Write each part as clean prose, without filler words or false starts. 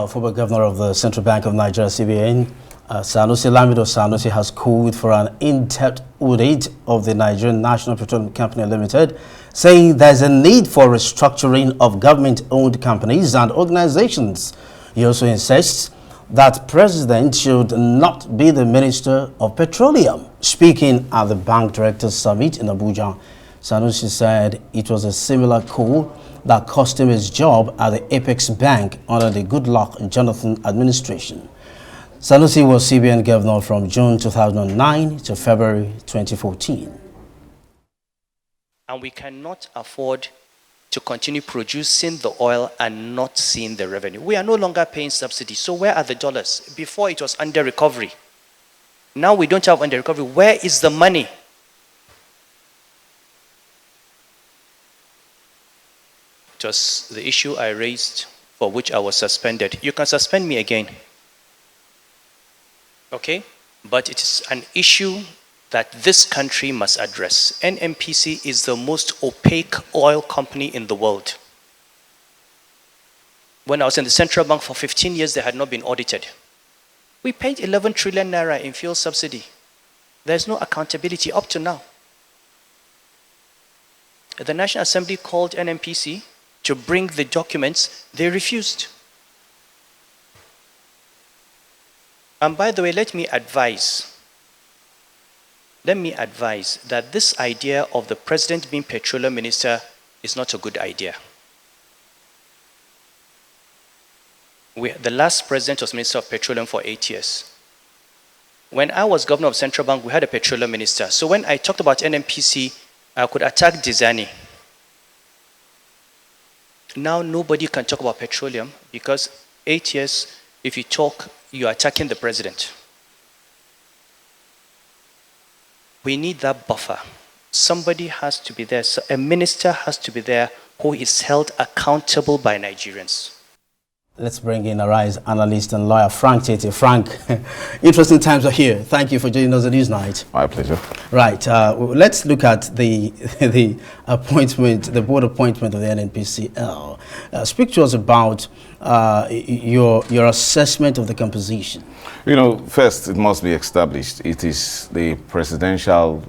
Former Governor of the Central Bank of Nigeria, CBN, Sanusi has called for an in-depth audit of the Nigerian National Petroleum Company Limited, saying there's a need for restructuring of government-owned companies and organizations. He also insists that President should not be the Minister of Petroleum. Speaking at the Bank Directors Summit in Abuja, Sanusi said it was a similar call that cost him his job at the Apex Bank under the Goodluck Jonathan administration. Sanusi was CBN governor from June 2009 to February 2014. And we cannot afford to continue producing the oil and not seeing the revenue. We are no longer paying subsidies. So where are the dollars? Before it was under recovery. Now we don't have under recovery. Where is the money? It was the issue I raised for which I was suspended. You can suspend me again. Okay? But it is an issue that this country must address. NNPC is the most opaque oil company in the world. When I was in the central bank for 15 years, they had not been audited. We paid 11 trillion naira in fuel subsidy. There's no accountability up to now. The National Assembly called NNPC to bring the documents. They refused. And by the way, let me advise that this idea of the president being petroleum minister is not a good idea. The last president was minister of petroleum for 8 years. When I was governor of Central Bank, we had a petroleum minister. So when I talked about NNPC, I could attack Dizani. Now nobody can talk about petroleum because 8 years, if you talk, you're attacking the president. We need that buffer. Somebody has to be there. So a minister has to be there who is held accountable by Nigerians. Let's bring in Arise analyst and lawyer Frank Tietie. Frank, interesting times are here. Thank you for joining us on Newsnight. My pleasure. Right. Let's look at the appointment, the board appointment of the NNPCL. Speak to us about your assessment of the composition. You know, first, it must be established. It is the presidential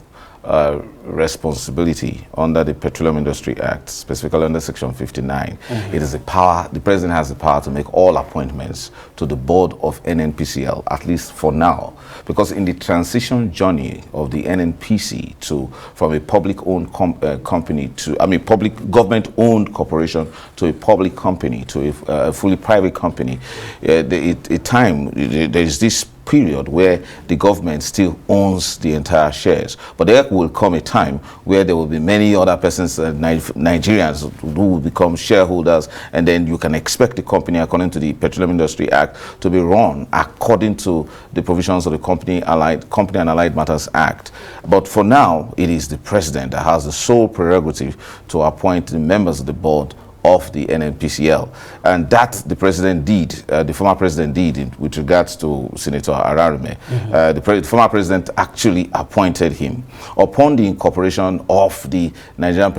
responsibility under the Petroleum Industry Act, specifically under Section 59. It is the power, the president has the power to make all appointments to the board of NNPCL, at least for now, because in the transition journey of the NNPC from a public-owned company to, public government-owned corporation to a public company to a fully private company, there is this period where the government still owns the entire shares. But there will come a time where there will be many other persons, Nigerians, who will become shareholders, and then you can expect the company, according to the Petroleum Industry Act, to be run according to the provisions of the Company and Allied Matters Act. But for now, it is the president that has the sole prerogative to appoint the members of the board of the NNPCL, and that the president did, the former president did with regards to Senator Ararume. The former president actually appointed him upon the incorporation of the Nigerian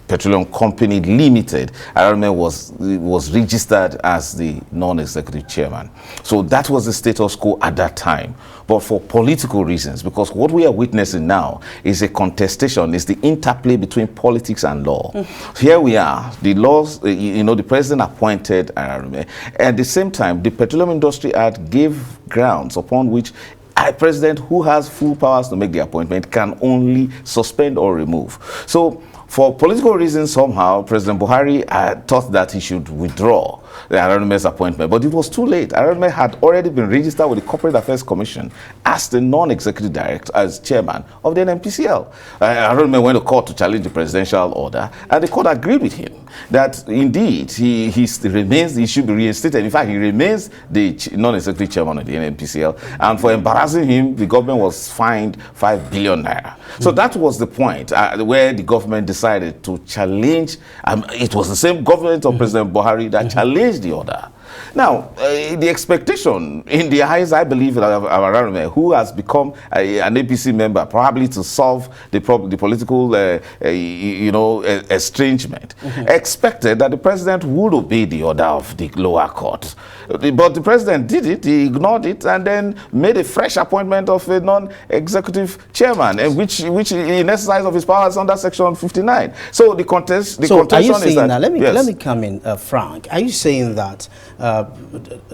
Petroleum Company Limited. Ararume was registered as the non-executive chairman. So that was the status quo at that time. But for political reasons, because what we are witnessing now is a contestation, is the interplay between politics and law. Here we are, the laws, the president appointed Ararume. At the same time, the Petroleum Industry Act gave grounds upon which a president who has full powers to make the appointment can only suspend or remove. So for political reasons, somehow, President Buhari thought that he should withdraw the Ararume's appointment, but it was too late. Ararume had already been registered with the Corporate Affairs Commission as the non-executive director, as chairman of the NNPCL. Ararume went to court to challenge the presidential order, and the court agreed with him that indeed he should be reinstated. In fact, he remains the non-executive chairman of the NNPCL, and for embarrassing him, the government was fined 5 billion naira. So that was the point where the government decided to challenge. It was the same government of President Buhari that challenged the order. Now, the expectation in the eyes, I believe, of Ararume, who has become an APC member, probably to solve the political, estrangement, expected that the president would obey the order of the lower court. But the president did it, he ignored it, and then made a fresh appointment of a non-executive chairman, and which in exercise of his powers under Section 59. So the contention are you saying is that, let yes. me come in, Frank. Are you saying that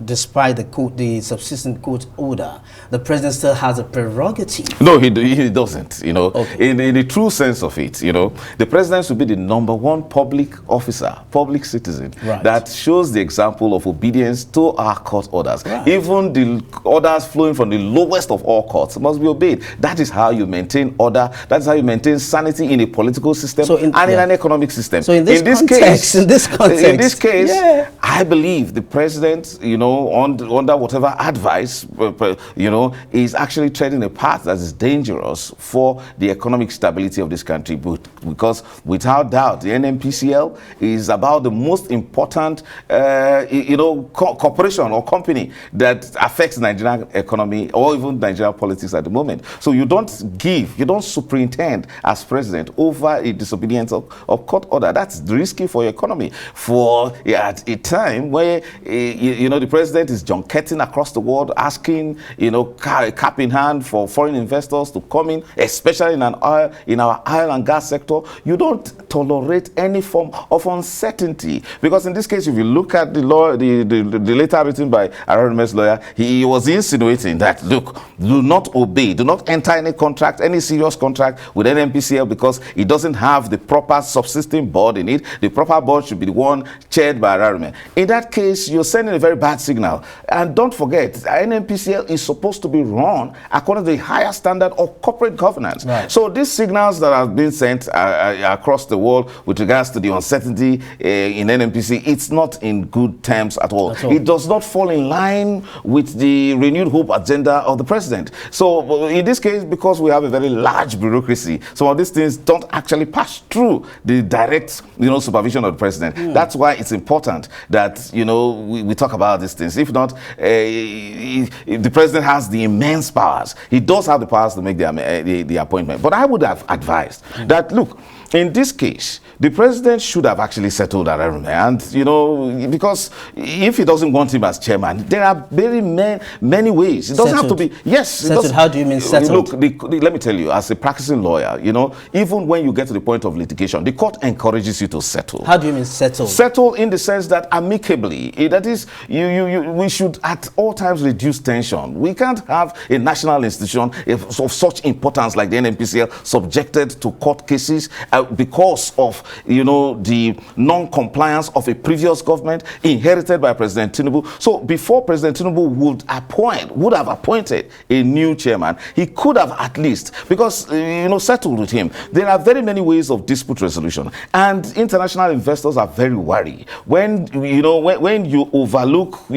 despite the subsistent court order, the president still has a prerogative? No, he doesn't. Okay. In the true sense of it, the president should be the #1 public officer, public citizen, right, that shows the example of obedience to our court orders. Right. Even the orders flowing from the lowest of all courts must be obeyed. That is how you maintain order. That's how you maintain sanity in a political system in an economic system. So in this context, yeah, I believe the president, under whatever advice, is actually treading a path that is dangerous for the economic stability of this country. Because without doubt, the NNPCL is about the most important, corporation or company that affects Nigerian economy or even Nigerian politics at the moment. So you don't superintend as president over a disobedience of court order. That's risky for your economy. At a time where the president is junketting across the world, asking cap in hand for foreign investors to come in, especially in our oil and gas sector, you don't tolerate any form of uncertainty. Because in this case, if you look at the law, the letter written by Ararume's lawyer, he was insinuating that, look, do not obey, do not enter any contract, any serious contract with NNPCL, because it doesn't have the proper subsisting board in it. The proper board should be the one chaired by Ararume. In that case, you're sending a very bad signal. And don't forget, NNPCL is supposed to be run according to the higher standard of corporate governance. Right. So these signals that have been sent across the world with regards to the uncertainty in NNPC, it's not in good terms at all. It does not fall in line with the renewed hope agenda of the president. So in this case, because we have a very large bureaucracy, some of these things don't actually pass through the direct supervision of the president. That's why it's important that we talk about these things. If not, if the president has the immense powers. He does have the powers to make the appointment. But I would have advised that, look, in this case, the president should have actually settled Ararume. And, because if he doesn't want him as chairman, there are very many ways. It doesn't have to be, yes. Settled, how do you mean settled? Look, let me tell you, as a practicing lawyer, even when you get to the point of litigation, the court encourages you to settle. How do you mean settle? Settle in the sense that amicably. That is, we should at all times reduce tension. We can't have a national institution of such importance like the NNPCL subjected to court cases because of the non-compliance of a previous government inherited by President Tinubu. So before President Tinubu would have appointed a new chairman, he could have at least, because settled with him. There are very many ways of dispute resolution, and international investors are very worried when you overlook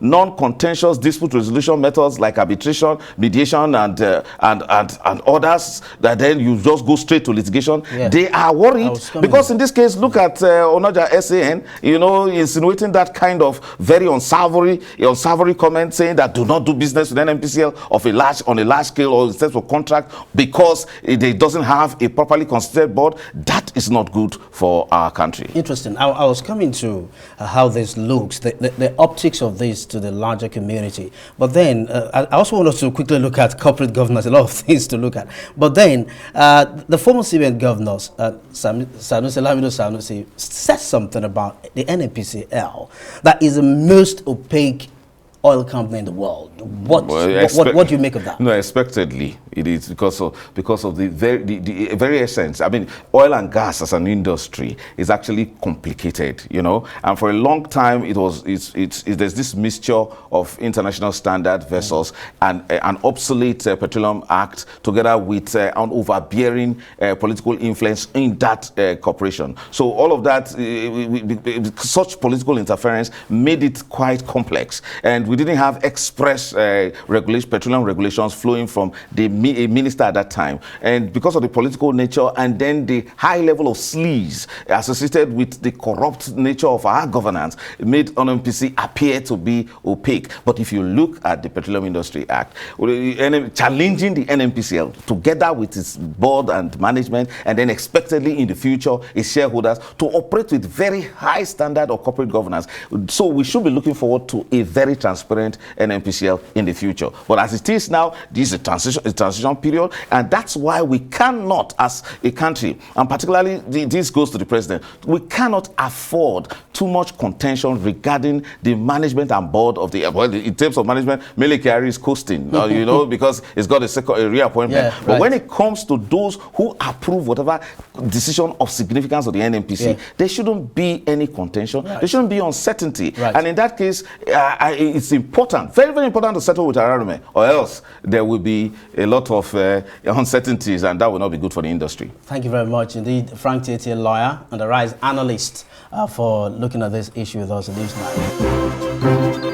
non-contentious dispute resolution methods like arbitration, mediation, and others, that then you just go straight to litigation. Yeah. They are worried because in this case, look at Onaja SAN, insinuating that kind of very unsavory comment, saying that do not do business with NNPCL on a large scale or instead of contract because it doesn't have a properly constituted board. That is not good for our country. Interesting. I was coming to how this looks, the optics of this to the larger community. But then I also want us to quickly look at corporate governance, a lot of things to look at. But then the former CBN governors, Sanusi, said something about the NNPCL that is the most opaque oil company in the world. What do you make of that? No, expectedly, it is because of the very essence. I mean, oil and gas as an industry is actually complicated, and for a long time there's this mixture of international standard versus an obsolete petroleum act together with an overbearing political influence in that corporation. So all of that, such political interference made it quite complex. And we didn't have express petroleum regulations flowing from the minister at that time. And because of the political nature and then the high level of sleaze associated with the corrupt nature of our governance, it made NNPC appear to be opaque. But if you look at the Petroleum Industry Act, challenging the NNPCL together with its board and management, and then expectedly in the future its shareholders, to operate with very high standard of corporate governance. So we should be looking forward to a very transparent NNPCL in the future. But as it is now, this is a transition period, and that's why we cannot, as a country, and particularly this goes to the president, we cannot afford too much contention regarding the management and board of the, well, in terms of management, Mele Kyari is coasting, you know, because it's got a reappointment. Yeah, but right. when it comes to those who approve whatever decision of significance of the NNPC, there shouldn't be any contention. Right. There shouldn't be uncertainty. Right. And in that case, it's important, very, very important to settle with Ararume, or else there will be a lot of uncertainties, and that will not be good for the industry. Thank you very much indeed, Frank Tietie, lawyer and the Rise analyst, for looking at this issue with us in Newsnight.